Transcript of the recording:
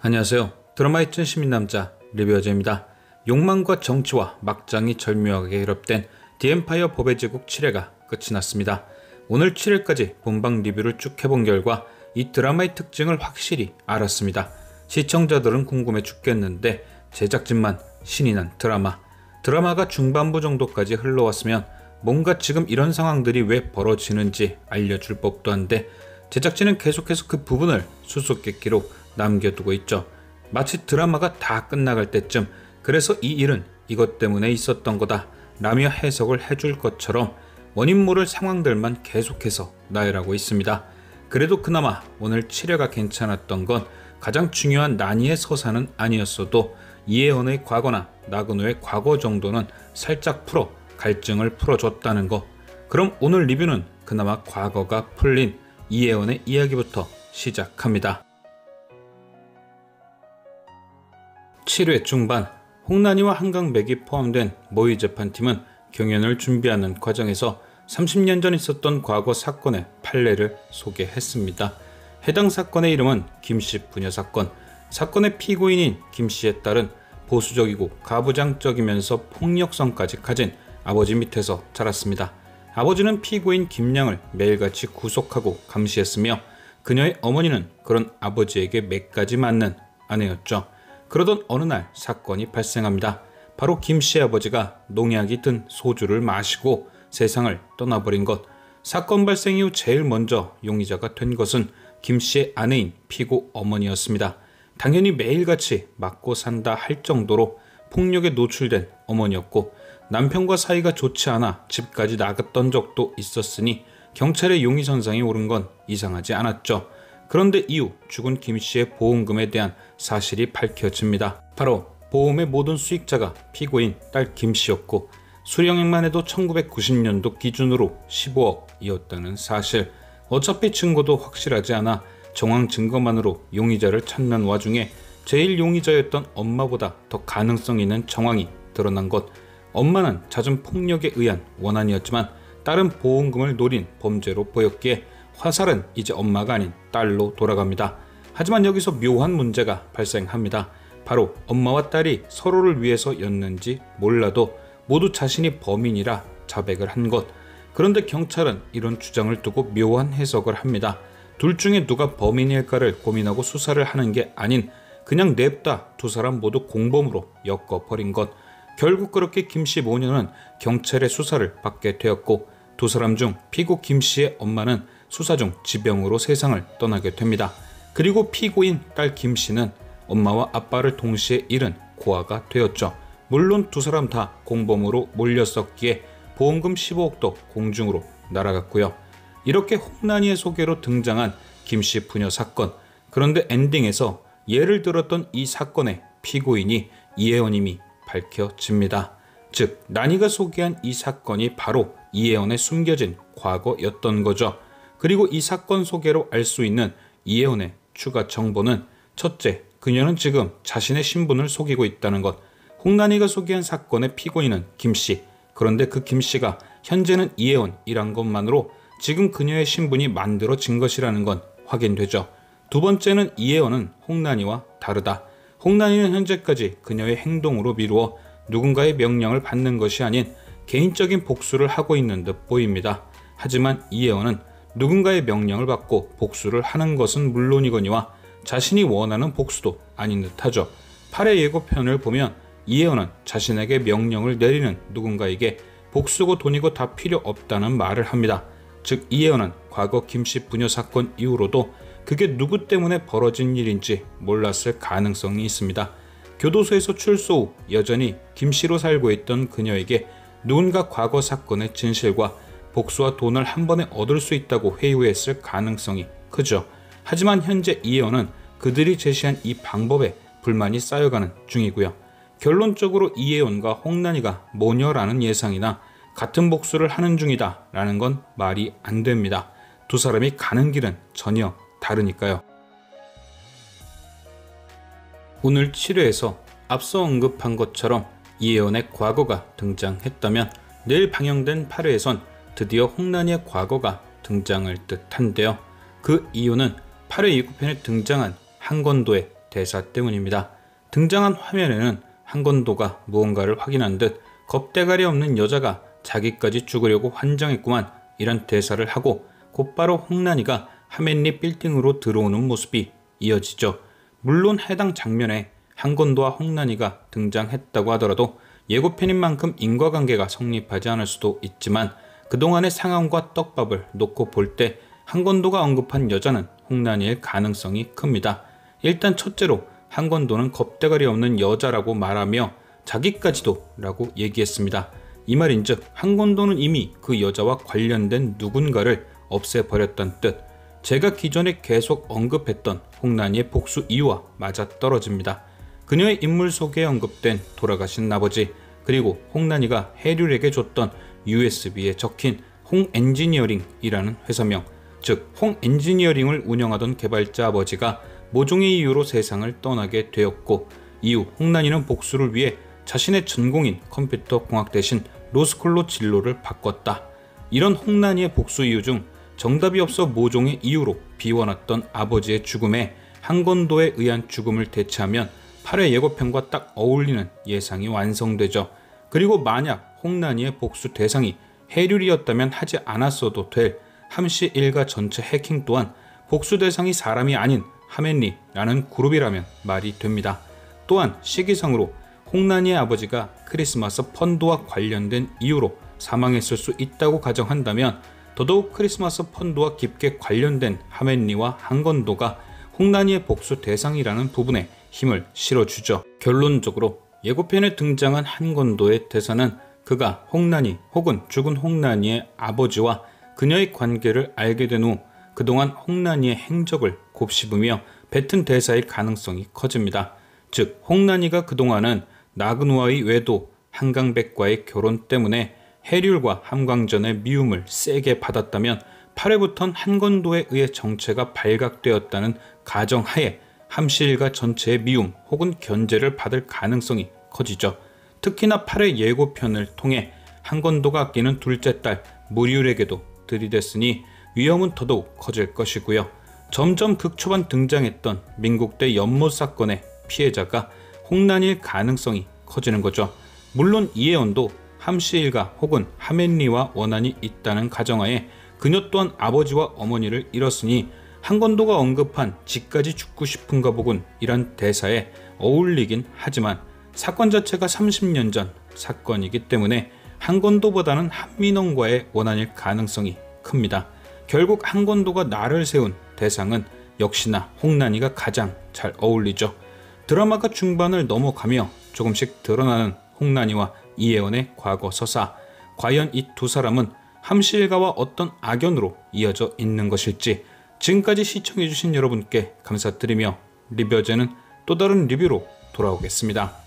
안녕하세요. 드라마의 chân 시민남자 리뷰어제입니다. 욕망과 정치와 막장이 절묘하게 결합된 디엠파이어 법의 제국 7회가 끝이 났습니다. 오늘 7회까지 본방 리뷰를 쭉 해본 결과 이 드라마의 특징을 확실히 알았습니다. 시청자들은 궁금해 죽겠는데 제작진만 신이 난 드라마가 중반부 정도까지 흘러왔으면 뭔가 지금 이런 상황들이 왜 벌어지는지 알려줄 법도 한데 제작진은 계속해서 그 부분을 수수께끼로 남겨두고 있죠. 마치 드라마가 다 끝나갈 때쯤 그래서 이 일은 이것 때문에 있었던 거다 라며 해석을 해줄 것처럼 원인 모를 상황들만 계속해서 나열하고 있습니다. 그래도 그나마 오늘 7회가 괜찮았던 건 가장 중요한 난이의 서사는 아니었어도 이혜원의 과거나 나근호의 과거 정도는 살짝 풀어 갈증을 풀어줬다는 거. 그럼 오늘 리뷰는 그나마 과거가 풀린 이혜원의 이야기부터 시작합니다. 7회 중반 홍난이와 한강백이 포함된 모의 재판팀은 경연을 준비하는 과정에서 30년 전 있었던 과거 사건의 판례를 소개했습니다. 해당 사건의 이름은 김씨 부녀 사건. 사건의 피고인인 김씨의 딸은 보수적이고 가부장적이면서 폭력성까지 가진 아버지 밑에서 자랐습니다. 아버지는 피고인 김양을 매일같이 구속하고 감시했으며 그녀의 어머니는 그런 아버지에게 맺까지 맞는 아내였죠. 그러던 어느 날 사건이 발생합니다. 바로 김씨의 아버지가 농약이 든 소주를 마시고 세상을 떠나버린 것. 사건 발생 이후 제일 먼저 용의자가 된 것은 김씨의 아내인 피고 어머니였습니다. 당연히 매일같이 맞고 산다 할 정도로 폭력에 노출된 어머니였고 남편과 사이가 좋지 않아 집까지 나갔던 적도 있었으니 경찰의 용의선상에 오른 건 이상하지 않았죠. 그런데 이후 죽은 김씨의 보험금에 대한 사실이 밝혀집니다. 바로 보험의 모든 수익자가 피고인 딸 김씨였고 수령액만 해도 1990년도 기준으로 15억이었다는 사실. 어차피 증거도 확실하지 않아 정황 증거만으로 용의자를 찾는 와중에 제일 용의자였던 엄마보다 더 가능성 있는 정황이 드러난 것. 엄마는 잦은 폭력에 의한 원한이었지만 딸은 보험금을 노린 범죄로 보였기에 화살은 이제 엄마가 아닌 딸로 돌아갑니다. 하지만 여기서 묘한 문제가 발생합니다. 바로 엄마와 딸이 서로를 위해서였는지 몰라도 모두 자신이 범인이라 자백을 한 것. 그런데 경찰은 이런 주장을 두고 묘한 해석을 합니다. 둘 중에 누가 범인일까를 고민하고 수사를 하는 게 아닌 그냥 냅다 두 사람 모두 공범으로 엮어버린 것. 결국 그렇게 김씨 모녀는 경찰의 수사를 받게 되었고 두 사람 중 피고 김씨의 엄마는 수사 중 지병으로 세상을 떠나게 됩니다. 그리고 피고인 딸 김씨는 엄마와 아빠를 동시에 잃은 고아가 되었죠. 물론 두 사람 다 공범으로 몰렸었기에 보험금 15억도 공중으로 날아갔고요. 이렇게 홍난이의 소개로 등장한 김씨 부녀 사건. 그런데 엔딩에서 예를 들었던 이 사건의 피고인이 이혜원임이 밝혀집니다. 즉 난이가 소개한 이 사건이 바로 이혜원의 숨겨진 과거였던 거죠. 그리고 이 사건 소개로 알 수 있는 이혜원의 추가 정보는 첫째, 그녀는 지금 자신의 신분을 속이고 있다는 것. 홍난이가 소개한 사건의 피고인은 김씨. 그런데 그 김씨가 현재는 이혜원이란 것만으로 지금 그녀의 신분이 만들어진 것이라는 건 확인되죠. 두 번째는 이혜원은 홍난이와 다르다. 홍난이는 현재까지 그녀의 행동으로 미루어 누군가의 명령을 받는 것이 아닌 개인적인 복수를 하고 있는 듯 보입니다. 하지만 이혜원은 누군가의 명령을 받고 복수를 하는 것은 물론이거니와 자신이 원하는 복수도 아닌 듯하죠. 8회 예고편을 보면 이혜원은 자신에게 명령을 내리는 누군가에게 복수고 돈이고 다 필요 없다는 말을 합니다. 즉 이혜원은 과거 김씨 부녀 사건 이후로도 그게 누구 때문에 벌어진 일인지 몰랐을 가능성이 있습니다. 교도소에서 출소 후 여전히 김씨로 살고 있던 그녀에게 누군가 과거 사건의 진실과 복수와 돈을 한 번에 얻을 수 있다고 회유했을 가능성이 크죠. 하지만 현재 이혜원은 그들이 제시한 이 방법에 불만이 쌓여가는 중이고요. 결론적으로 이혜원과 홍난이가 모녀라는 예상이나 같은 복수를 하는 중이다 라는 건 말이 안 됩니다. 두 사람이 가는 길은 전혀 다르니까요. 오늘 7회에서 앞서 언급한 것처럼 이혜원의 과거가 등장했다면 내일 방영된 8회에선 드디어 홍난이의 과거가 등장할 듯한데요. 그 이유는 8회 예고편에 등장한 한건도의 대사 때문입니다. 등장한 화면에는 한건도가 무언가를 확인한 듯 겁대가리 없는 여자가 자기까지 죽으려고 환장했구만 이런 대사를 하고 곧바로 홍난이가 하맨리 빌딩으로 들어오는 모습이 이어지죠. 물론 해당 장면에 한건도와 홍난이가 등장했다고 하더라도 예고편인 만큼 인과관계가 성립하지 않을 수도 있지만 그동안의 상황과 떡밥을 놓고 볼 때 한건도가 언급한 여자는 홍난이일 가능성이 큽니다. 일단 첫째로 한건도는 겁대가리 없는 여자라고 말하며 자기까지도 라고 얘기했습니다. 이 말인즉 한건도는 이미 그 여자와 관련된 누군가를 없애버렸던 뜻. 제가 기존에 계속 언급했던 홍난이의 복수 이유와 맞아떨어집니다. 그녀의 인물 소개에 언급된 돌아가신 아버지, 그리고 홍난이가 해륜에게 줬던 USB에 적힌 홍엔지니어링이라는 회사명, 즉 홍엔지니어링을 운영하던 개발자 아버지가 모종의 이유로 세상을 떠나게 되었고, 이후 홍난이는 복수를 위해 자신의 전공인 컴퓨터 공학 대신 로스쿨로 진로를 바꿨다. 이런 홍난이의 복수 이유 중 정답이 없어 모종의 이유로 비워놨던 아버지의 죽음에 한건도에 의한 죽음을 대체하면 8회 예고편과 딱 어울리는 예상이 완성되죠. 그리고 만약 홍난이의 복수 대상이 해륜이었다면 하지 않았어도 될 함씨 일가 전체 해킹 또한 복수 대상이 사람이 아닌 하맨리라는 그룹이라면 말이 됩니다. 또한 시기상으로 홍난이의 아버지가 크리스마스 펀드와 관련된 이유로 사망했을 수 있다고 가정한다면 더더욱 크리스마스 펀드와 깊게 관련된 하맨리와 한건도가 홍난이의 복수 대상이라는 부분에 힘을 실어주죠. 결론적으로 예고편에 등장한 한건도의 대사는 그가 홍난이 혹은 죽은 홍난이의 아버지와 그녀의 관계를 알게 된 후 그동안 홍난이의 행적을 곱씹으며 뱉은 대사일 가능성이 커집니다. 즉 홍난이가 그동안은 나그누와의 외도, 한강백과의 결혼 때문에 해륜과 함광전의 미움을 세게 받았다면 8회부터는 한건도에 의해 정체가 발각되었다는 가정하에 함씨 일가 전체의 미움 혹은 견제를 받을 가능성이 커지죠. 특히나 8회 예고편을 통해 한건도가 아끼는 둘째 딸 무리울에게도 들이댔으니 위험은 더더욱 커질 것이고요. 점점 극초반 등장했던 민국대 연못 사건의 피해자가 홍난이일 가능성이 커지는 거죠. 물론 이혜원도 함씨 일가 혹은 하맨리와 원한이 있다는 가정하에 그녀 또한 아버지와 어머니를 잃었으니 한건도가 언급한 지까지 죽고 싶은가 보군 이란 대사에 어울리긴 하지만 사건 자체가 30년 전 사건이기 때문에 한건도보다는 한민원과의 원한일 가능성이 큽니다. 결국 한건도가 나를 세운 대상은 역시나 홍난이가 가장 잘 어울리죠. 드라마가 중반을 넘어가며 조금씩 드러나는 홍난이와 이혜원의 과거 서사. 과연 이 두 사람은 함씨 일가와 어떤 악연으로 이어져 있는 것일지. 지금까지 시청해주신 여러분께 감사드리며 리뷰어제는 또 다른 리뷰로 돌아오겠습니다.